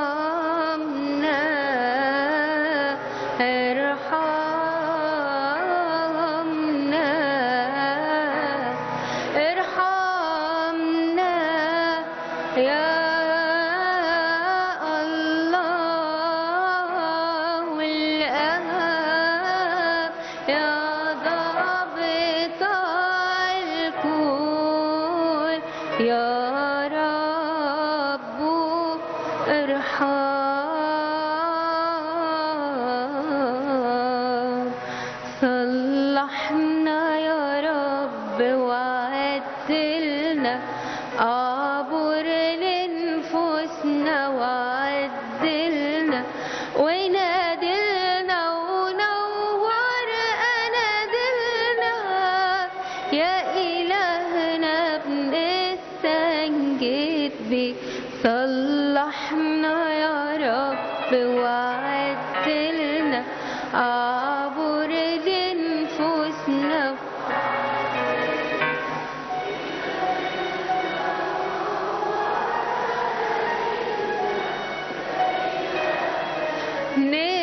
ارحمنا ارحمنا ارحمنا يا الله والآب يا ضابط الكون يا رب ارحم صلحنا يا رب وعدلنا عبر لنفوسنا وعدلنا ونادلنا ونور أنادلنا يا إلهنا بنستنجد بيك صلحنا يا رب وعدلنا عبر لنفوسنا Ne